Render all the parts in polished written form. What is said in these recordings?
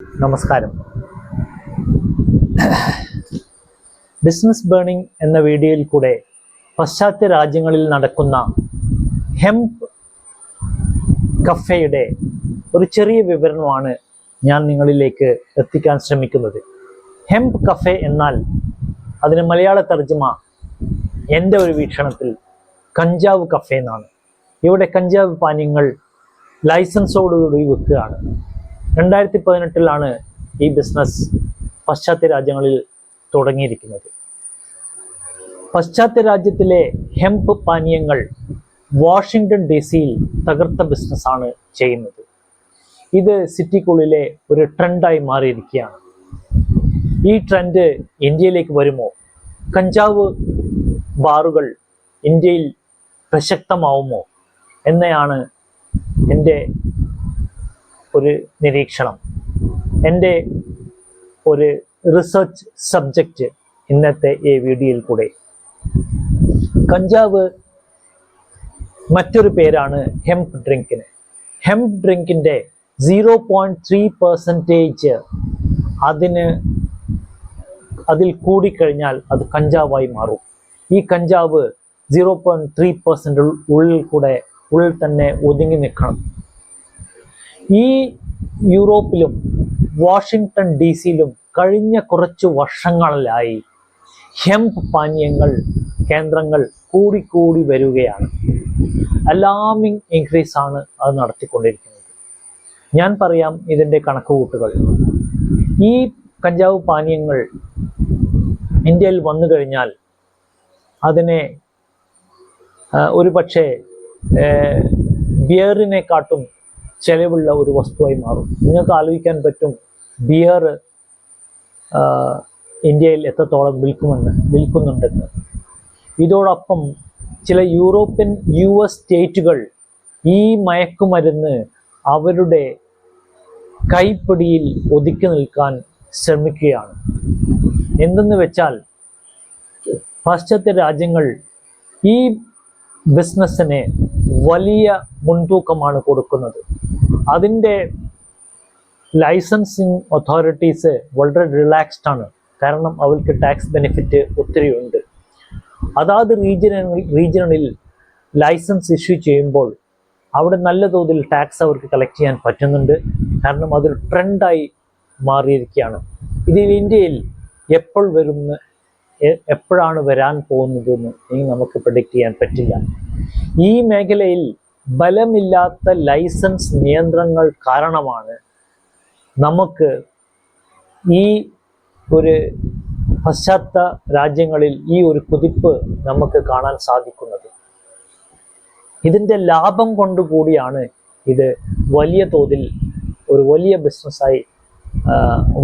നമസ്കാരം. Business burning എന്ന വീഡിയോയിൽ കൂടെ പാശ്ചാത്യ രാജ്യങ്ങളിൽ നടക്കുന്ന ഹെംപ് കഫേയുടെ ഒരു ചെറിയ വിവരണമാണ് ഞാൻ നിങ്ങളിലേക്ക് എത്തിക്കാൻ ശ്രമിക്കുന്നത്. ഹെംപ് കഫേ എന്നാൽ അതിന് മലയാള തർജ്ജമ എൻ്റെ ഒരു വീക്ഷണത്തിൽ കഞ്ചാവ് കഫേ എന്നാണ്. ഇവിടെ കഞ്ചാവ് പാനീയങ്ങൾ ലൈസൻസോടുകൂടി വിൽക്കുകയാണ്. 2018 ഈ ബിസിനസ് പാശ്ചാത്യ രാജ്യങ്ങളിൽ തുടങ്ങിയിരിക്കുന്നത്. പാശ്ചാത്യ രാജ്യത്തിലെ ഹെംപ് പാനീയങ്ങൾ വാഷിംഗ്ടൺ DC-യിൽ തകർത്ത ബിസിനസ്സാണ് ചെയ്യുന്നത്. ഇത് സിറ്റിക്കുള്ളിലെ ഒരു ട്രെൻഡായി മാറിയിരിക്കുകയാണ്. ഈ ട്രെൻഡ് ഇന്ത്യയിലേക്ക് വരുമോ? കഞ്ചാവ് ബാറുകൾ ഇന്ത്യയിൽ പ്രസക്തമാവുമോ എന്നതാണ് എൻ്റെ ഒരു നിരീക്ഷണം. എൻ്റെ ഒരു റിസർച്ച് സബ്ജക്റ്റ് ഇന്നത്തെ ഈ വീഡിയോയിൽ കൂടെ. കഞ്ചാവ് മറ്റൊരു പേരാണ് ഹെംപ് ഡ്രിങ്കിന്. ഹെംപ് ഡ്രിങ്കിൻ്റെ 0.3% അതിൽ കൂടിക്കഴിഞ്ഞാൽ അത് കഞ്ചാവായി മാറും. ഈ കഞ്ചാവ് 0.3% ഉള്ളിൽ തന്നെ ഒതുങ്ങി നിൽക്കണം. ഈ യൂറോപ്പിലും വാഷിംഗ്ടൺ DC-ലും കഴിഞ്ഞ കുറച്ച് വർഷങ്ങളിലായി ഹെംപ് പാനീയങ്ങൾ കേന്ദ്രങ്ങൾ കൂടിക്കൂടി വരികയാണ്. അലാമിംഗ് ഇൻക്രീസ് ആണ് അത് നടത്തിക്കൊണ്ടിരിക്കുന്നത്. ഞാൻ പറയാം ഇതിൻ്റെ കണക്കുകൂട്ടുകൾ. ഈ കഞ്ചാവ് പാനീയങ്ങൾ ഇന്ത്യയിൽ വന്നു കഴിഞ്ഞാൽ അതിനെ ഒരു പക്ഷേ ബിയറിനെക്കാട്ടും ചെലവുള്ള ഒരു വസ്തുവായി മാറും. നിങ്ങൾക്ക് ആലോചിക്കാൻ പറ്റും ബിയർ ഇന്ത്യയിൽ എത്രത്തോളം വിൽക്കുന്നുണ്ടെന്ന്. ഇതോടൊപ്പം ചില യൂറോപ്യൻ US സ്റ്റേറ്റുകൾ ഈ മയക്കുമരുന്ന് അവരുടെ കൈപ്പിടിയിൽ ഒതുക്കി നിൽക്കാൻ ശ്രമിക്കുകയാണ്. എന്തെന്ന് വെച്ചാൽ പാശ്ചാത്യ രാജ്യങ്ങൾ ഈ ബിസിനസ്സിന് വലിയ മുൻതൂക്കമാണ് കൊടുക്കുന്നത്. അതിൻ്റെ ലൈസൻസിങ് അതോറിറ്റീസ് വളരെ റിലാക്സ്ഡ് ആണ്. കാരണം അവർക്ക് ടാക്സ് ബെനിഫിറ്റ് ഒത്തിരി ഉണ്ട്. അതാത് റീജിയണിൽ ലൈസൻസ് ഇഷ്യൂ ചെയ്യുമ്പോൾ അവിടെ നല്ല തോതിൽ ടാക്സ് അവർക്ക് കളക്ട് ചെയ്യാൻ പറ്റുന്നുണ്ട്. കാരണം അതൊരു ട്രെൻഡായി മാറിയിരിക്കുകയാണ്. ഇതിൽ ഇന്ത്യയിൽ എപ്പോഴാണ് വരാൻ പോകുന്നതെന്ന് ഇനി നമുക്ക് പ്രെഡിക്റ്റ് ചെയ്യാൻ പറ്റില്ല. ഈ മേഖലയിൽ ബലമില്ലാത്ത ലൈസൻസ് നിയന്ത്രണങ്ങൾ കാരണമാണ് നമുക്ക് ഈ ഒരു പാശ്ചാത്യ രാജ്യങ്ങളിൽ ഈ ഒരു കുതിപ്പ് നമുക്ക് കാണാൻ സാധിക്കുന്നത്. ഇതിൻ്റെ ലാഭം കൊണ്ടുകൂടിയാണ് ഇത് വലിയ തോതിൽ ഒരു വലിയ ബിസിനസ്സായി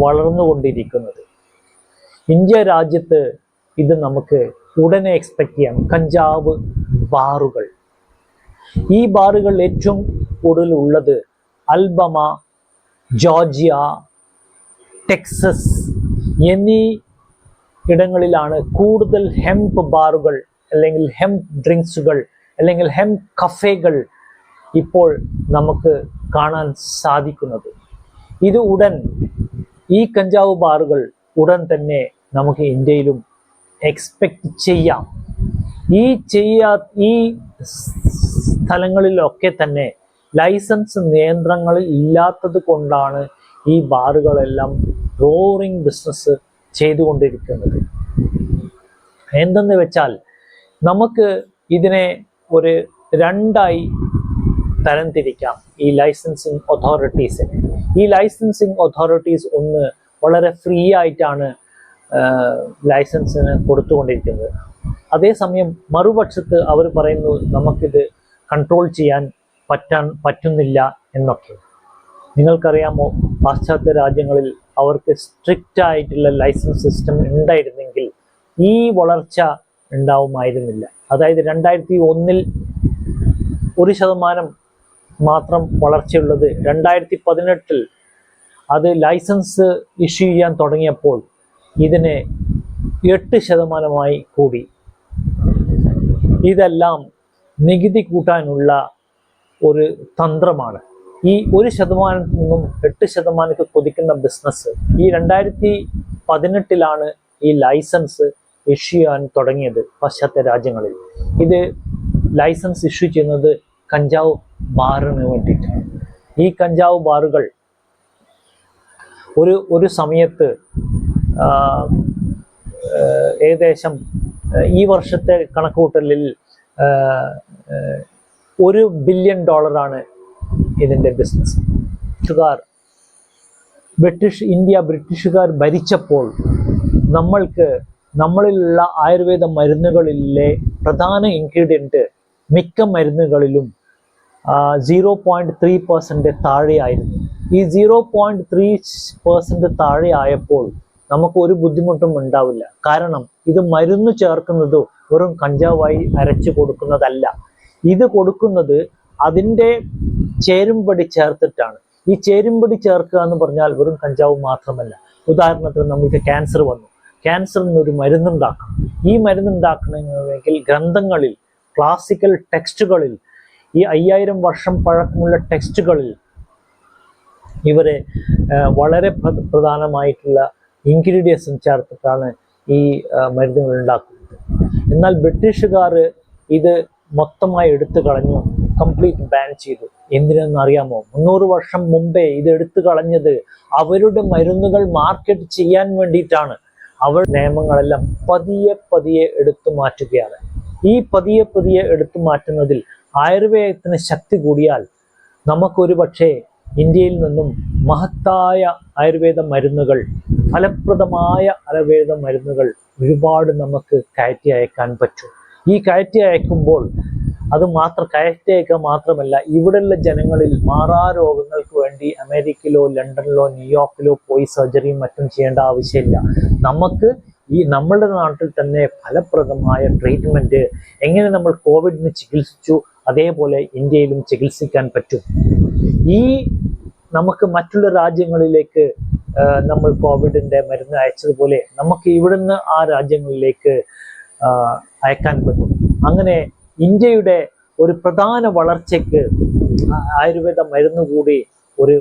വളർന്നുകൊണ്ടിരിക്കുന്നത്. ഇന്ത്യ രാജ്യത്ത് ഇത് നമുക്ക് ഉടനെ എക്സ്പെക്റ്റ് ചെയ്യാം. കഞ്ചാവ് ബാറുകൾ. ഈ ബാറുകൾ ഏറ്റവും കൂടുതൽ ഉള്ളത് അൽബമ, ജോർജിയ, ടെക്സസ് എന്നീ ഇടങ്ങളിലാണ് കൂടുതൽ ഹെംപ് ബാറുകൾ അല്ലെങ്കിൽ ഹെംപ് ഡ്രിങ്ക്സുകൾ അല്ലെങ്കിൽ ഹെംപ് കഫേകൾ ഇപ്പോൾ നമുക്ക് കാണാൻ സാധിക്കുന്നത്. ഇത് ഈ കഞ്ചാവ് ബാറുകൾ ഉടൻ തന്നെ നമുക്ക് ഇന്ത്യയിലും എക്സ്പെക്റ്റ് ചെയ്യാം. ഈ സ്ഥലങ്ങളിലൊക്കെ തന്നെ ലൈസൻസ് നിയന്ത്രണങ്ങൾ ഇല്ലാത്തത് കൊണ്ടാണ് ഈ ബാറുകളെല്ലാം റോറിംഗ് ബിസിനസ് ചെയ്തുകൊണ്ടിരിക്കുന്നത്. എന്തെന്ന് വെച്ചാൽ നമുക്ക് ഇതിനെ ഒരു രണ്ടായി തരംതിരിക്കാം. ഈ ലൈസൻസിങ് അതോറിറ്റീസിനെ. ഈ ലൈസൻസിങ് അതോറിറ്റീസ് ഒന്ന് വളരെ ഫ്രീ ആയിട്ടാണ് ലൈസൻസിന് കൊടുത്തുകൊണ്ടിരിക്കുന്നത്. അതേസമയം മറുപക്ഷത്ത് അവർ പറയുന്നു നമുക്കിത് കൺട്രോൾ ചെയ്യാൻ പറ്റുന്നില്ല എന്നൊക്കെ. നിങ്ങൾക്കറിയാമോ, പാശ്ചാത്യ രാജ്യങ്ങളിൽ അവർക്ക് സ്ട്രിക്റ്റ് ആയിട്ടുള്ള ലൈസൻസ് സിസ്റ്റം ഉണ്ടായിരുന്നെങ്കിൽ ഈ വളർച്ച ഉണ്ടാവുമായിരുന്നില്ല. അതായത് 2001 1% മാത്രം വളർച്ചയുള്ളത് 2018 അത് ലൈസൻസ് ഇഷ്യൂ ചെയ്യാൻ തുടങ്ങിയപ്പോൾ ഇതിന് 8% കൂടി. ഇതെല്ലാം നികുതി കൂട്ടാനുള്ള ഒരു തന്ത്രമാണ്. ഈ 1% നിന്നും 8% കുതിക്കുന്ന ബിസിനസ് ഈ 2018 ഈ ലൈസൻസ് ഇഷ്യൂ ചെയ്യാൻ തുടങ്ങിയത് പാശ്ചാത്യ രാജ്യങ്ങളിൽ. ഇത് ലൈസൻസ് ഇഷ്യൂ ചെയ്യുന്നത് കഞ്ചാവ് ബാറിന് വേണ്ടിയിട്ടാണ്. ഈ കഞ്ചാവ് ബാറുകൾ ഒരു സമയത്ത് ഏകദേശം ഈ വർഷത്തെ കണക്കുകൂട്ടലിൽ $1 ബില്യൺ ഇതിൻ്റെ ബിസിനസ്. ബ്രിട്ടീഷുകാർ ഭരിച്ചപ്പോൾ നമ്മളിലുള്ള ആയുർവേദ മരുന്നുകളിലെ പ്രധാന ഇൻഗ്രീഡിയൻറ്റ് മിക്ക മരുന്നുകളിലും 0.3% താഴെയായിരുന്നു. ഈ 0.3% താഴെ ആയപ്പോൾ നമുക്ക് ഒരു ബുദ്ധിമുട്ടും ഉണ്ടാവില്ല. കാരണം ഇത് മരുന്ന് ചേർക്കുന്നത് വെറും കഞ്ചാവായി അരച്ചു കൊടുക്കുന്നതല്ല. ഇത് കൊടുക്കുന്നത് അതിൻ്റെ ചേരുംപടി ചേർത്തിട്ടാണ്. ഈ ചേരുംപടി ചേർക്കുക എന്ന് പറഞ്ഞാൽ വെറും കഞ്ചാവ് മാത്രമല്ല. ഉദാഹരണത്തിന് നമുക്ക് ക്യാൻസർ വന്നു, ക്യാൻസറിന് ഒരു മരുന്നുണ്ടാക്കണം. ഈ മരുന്നുണ്ടാക്കണമെങ്കിൽ ഗ്രന്ഥങ്ങളിൽ, ക്ലാസിക്കൽ ടെക്സ്റ്റുകളിൽ, ഈ 5000 വർഷം പഴക്കമുള്ള ടെക്സ്റ്റുകളിൽ ഇവരെ വളരെ പ്രധാനമായിട്ടുള്ള ഇൻഗ്രീഡിയൻസും ചേർത്തിട്ടാണ് ഈ മരുന്നുകൾ ഉണ്ടാക്കുന്നത്. എന്നാൽ ബ്രിട്ടീഷുകാർ ഇത് മൊത്തമായി എടുത്തു കളഞ്ഞു, കംപ്ലീറ്റ് ബാൻ ചെയ്തു. എന്തിനെന്ന് അറിയാമോ? 300 വർഷം മുമ്പേ ഇത് എടുത്തു കളഞ്ഞത് അവരുടെ മരുന്നുകൾ മാർക്കറ്റ് ചെയ്യാൻ വേണ്ടിയിട്ടാണ്. അവർ നിയമങ്ങളെല്ലാം പതിയെ എടുത്തു മാറ്റുകയാണ്. ഈ പതിയെ എടുത്തു മാറ്റുന്നതിൽ ആയുർവേദത്തിന് ശക്തി കൂടിയാൽ നമുക്കൊരു പക്ഷേ ഇന്ത്യയിൽ നിന്നും മഹത്തായ ആയുർവേദ മരുന്നുകൾ, ഫലപ്രദമായ ആയുർവേദ മരുന്നുകൾ ഒരുപാട് നമുക്ക് കയറ്റി അയക്കാൻ പറ്റും. ഈ കയറ്റി അയക്കുമ്പോൾ കയറ്റി അയക്കുക മാത്രമല്ല, ഇവിടെയുള്ള ജനങ്ങളിൽ മാറാരോഗങ്ങൾക്ക് വേണ്ടി അമേരിക്കയിലോ ലണ്ടനിലോ ന്യൂയോർക്കിലോ പോയി സർജറിയും മറ്റും ചെയ്യേണ്ട ആവശ്യമില്ല. നമുക്ക് നമ്മളുടെ നാട്ടിൽ തന്നെ ഫലപ്രദമായ ട്രീറ്റ്മെൻറ്റ് എങ്ങനെ നമ്മൾ കോവിഡിന് ചികിത്സിച്ചു അതേപോലെ ഇന്ത്യയിലും ചികിത്സിക്കാൻ പറ്റും. നമുക്ക് മറ്റുള്ള രാജ്യങ്ങളിലേക്ക് നമ്മൾ കോവിഡിൻ്റെ മരുന്ന് അയച്ചതുപോലെ നമുക്ക് ഇവിടുന്ന് ആ രാജ്യങ്ങളിലേക്ക് അയക്കാൻ പറ്റും. അങ്ങനെ ഇന്ത്യയുടെ ഒരു പ്രധാന വളർച്ചയ്ക്ക് ആയുർവേദ മരുന്ന് കൂടി ഒരു